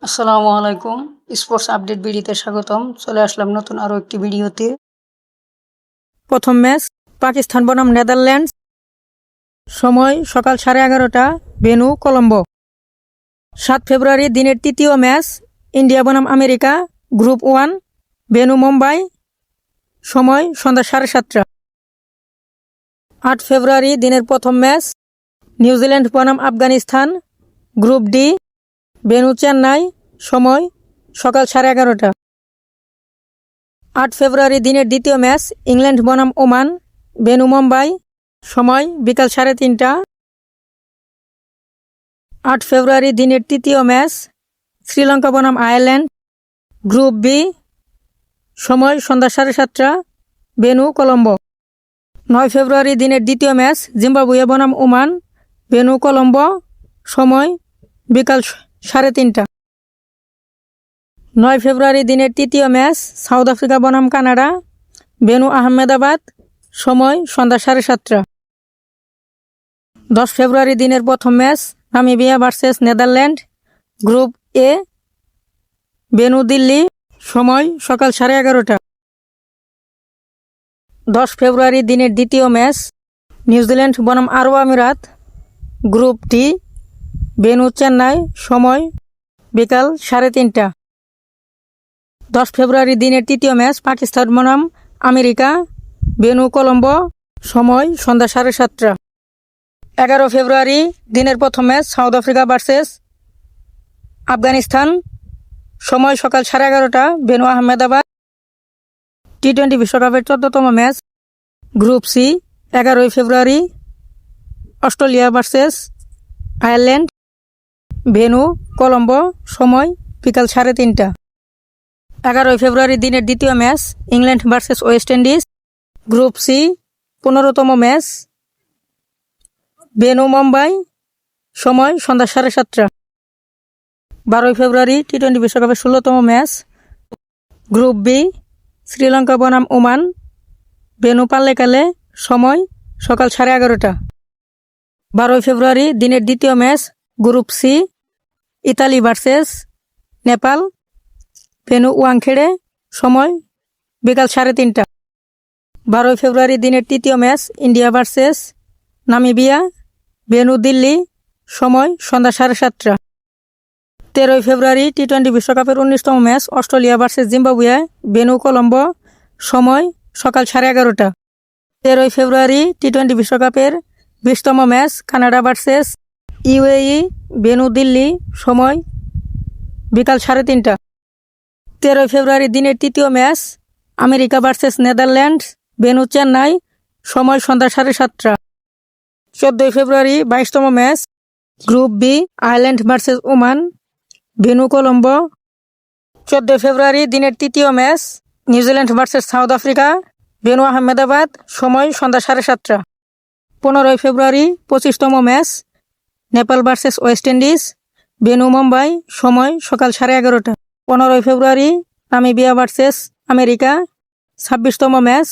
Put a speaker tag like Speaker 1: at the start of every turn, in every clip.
Speaker 1: আসসালামু আলাইকুম। Sports update ভিডিওতে স্বাগতম। চলে আসলাম নতুন আরও একটি ভিডিওতে। প্রথম ম্যাচ পাকিস্তান বনাম নেদারল্যান্ডস, সময় সকাল 11:30টা, ভেন্যু কলম্বো। 7 ফেব্রুয়ারি দিনের তৃতীয় ম্যাচ ইন্ডিয়া বনাম আমেরিকা, গ্রুপ 1, ভেন্যু মুম্বাই, সময় সন্ধ্যা 7:30টা। 8 ফেব্রুয়ারি দিনের প্রথম ম্যাচ নিউজিল্যান্ড বনাম Afghanistan, group D, venue Chennai, সময় সকাল 11:30টা। 8 ফেব্রুয়ারি দিনের দ্বিতীয় ম্যাচ ইংল্যান্ড বনাম ওমান, ভেন্যু মুম্বাই, সময় বিকাল 3:30টা। 8 ফেব্রুয়ারি দিনের তৃতীয় ম্যাচ শ্রীলঙ্কা বনাম আয়ারল্যান্ড, গ্রুপ বি, সময় সন্ধ্যা 7:30টা, ভেন্যু কলম্বো। 9 ফেব্রুয়ারি দিনের দ্বিতীয় ম্যাচ জিম্বাবুয়ে বনাম ওমান, ভেন্যু কলম্বো, সময় বিকাল 3:30টা। 9 ফেব্রুয়ারি দিনের তৃতীয় ম্যাচ সাউথ আফ্রিকা বনাম কানাডা, ভেন্যু আহমেদাবাদ, সময় সন্ধ্যা 7:30টা। 10 ফেব্রুয়ারি দিনের প্রথম match Namibia versus Netherland, group এ, ভেন্যু দিল্লি, সময় সকাল 11:30টা। 10 ফেব্রুয়ারি দিনের দ্বিতীয় ম্যাচ নিউজিল্যান্ড বনাম আরব আমিরাত, গ্রুপ ডি, ভেন্যু চেন্নাই, সময় বিকাল 3:30টা। 10 ফেব্রুয়ারি দিনের তৃতীয় ম্যাচ পাকিস্তান বনাম আমেরিকা, ভেন্যু কলম্বো, সময় সন্ধ্যা 7:30টা। 11 ফেব্রুয়ারি দিনের প্রথম match South Africa versus Afghanistan, সময় সকাল 11:30টা, ভেন্যু আহমেদাবাদ। টি-20 বিশ্বকাপের 14তম match group C, 11 February Australia versus Ireland, venue Colombo, সময় বিকাল 3:30টা। 11 ফেব্রুয়ারি দিনের দ্বিতীয় match England versus West Indies, group C, 15তম ম্যাচ, ভেন্যু মুম্বাই, সময় সন্ধ্যা 7:30টা। 12 ফেব্রুয়ারি টি-20 বিশ্বকাপের 16তম ম্যাচ গ্রুপ বি, শ্রীলঙ্কা বনাম ওমান, ভেন্যু পাল্লেকালে, সময় সকাল 11:30টা। 12 ফেব্রুয়ারি দিনের দ্বিতীয় match group C, Italy versus Nepal, venue Wankhede, সময় বিকাল 3:30টা। 12 ফেব্রুয়ারি দিনের তৃতীয় match India versus Namibia, venue Delhi, সময় সন্ধ্যা 7:30টা। 13 ফেব্রুয়ারি টি-20 বিশ্বকাপের 19তম match Australia versus Zimbabwe, venue Colombo, সময় সকাল 11:30টা। 13 ফেব্রুয়ারি টি-20 বিশ্বকাপের 20তম match Canada versus UAE, venue Delhi, সময় বিকাল 3:30টা। 13 ফেব্রুয়ারি দিনের তৃতীয় match America versus Netherlands, venue Chennai, সময় সন্ধ্যা 7:30টা। 14 ফেব্রুয়ারি 22তম match group B, Ireland versus Oman, venue Colombo. 14 February দিনের তৃতীয় match New Zealand versus South Africa, venue Ahmedabad, সময় সন্ধ্যা 7:30টা। 15 ফেব্রুয়ারি 25তম match Nepal versus West Indies, venue Mumbai, সময় সকাল 11:30টা। 15 ফেব্রুয়ারি নামিবিয়া ভার্সেস আমেরিকা, 26তম ম্যাচ,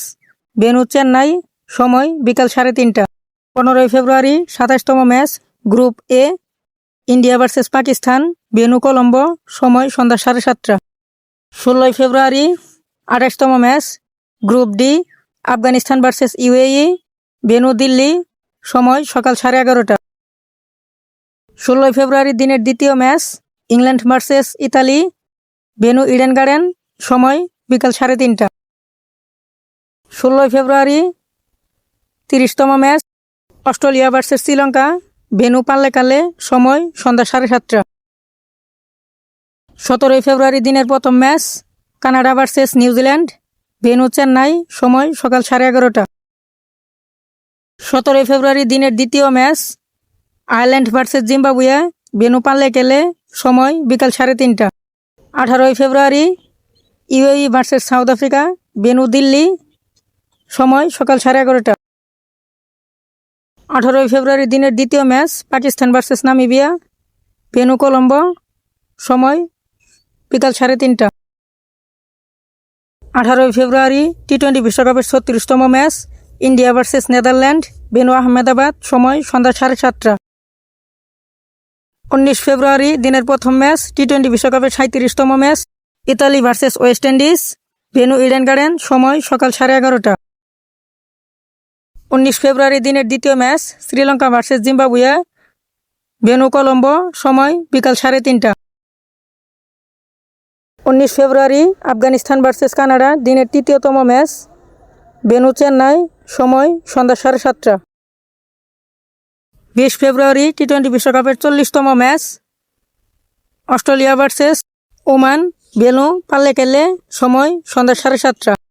Speaker 1: ভেন্যু চেন্নাই, সময় বিকাল 3:30টা। 15 ফেব্রুয়ারি 27তম match group A, India versus Pakistan, venue Colombo, সময় সন্ধ্যা 7:30টা। 16 ফেব্রুয়ারি 28তম match group D, Afghanistan versus UAE, venue Delhi, সময় সকাল 11:30টা। 16 ফেব্রুয়ারি দিনের দ্বিতীয় match England versus Italy, venue Eden Garden, সময় বিকাল 3:30টা। 16 ফেব্রুয়ারি 30তম match Australia versus Sri Lanka, venue Pallekele, সময় সন্ধ্যা 7:30টা। 17 ফেব্রুয়ারি দিনের প্রথম match Canada versus New Zealand, venue Chennai, সময় সকাল 11:30টা। 17 ফেব্রুয়ারি দিনের দ্বিতীয় match Ireland versus Zimbabwe, venue Pallekele, সময় বিকাল 3:30টা। 18 February UAE versus South Africa, venue Delhi, সময় সকাল 11:30টা। 18 ফেব্রুয়ারি দিনের দ্বিতীয় match Pakistan versus Namibia, venue Colombo, সময় বিকাল 3:30টা। 18 ফেব্রুয়ারি টি-20 বিশ্বকাপের 36তম match India versus Netherland, venue Ahmedabad, সময় সন্ধ্যা 7:30টা। 19 ফেব্রুয়ারি দিনের প্রথম ম্যাচ টি-20 বিশ্বকাপের 37তম match Italy versus West Indies, venue Eden Garden, সময় সকাল 11:30। 19 ফেব্রুয়ারি দিনের দ্বিতীয় match Sri Lanka versus Zimbabwe, venue Colombo, সময় বিকাল 3:30। 19 ফেব্রুয়ারি আফগানিস্তান ভার্সেস কানাডা, দিনের তৃতীয়তম ম্যাচ, ভেন্যু চেন্নাই, সময় সন্ধ্যা 7:30। 20 ফেব্রুয়ারি টি-20 বিশ্বকাপের 40তম match Australia versus Oman, venue Pallekele, সময় সন্ধ্যা 7:30।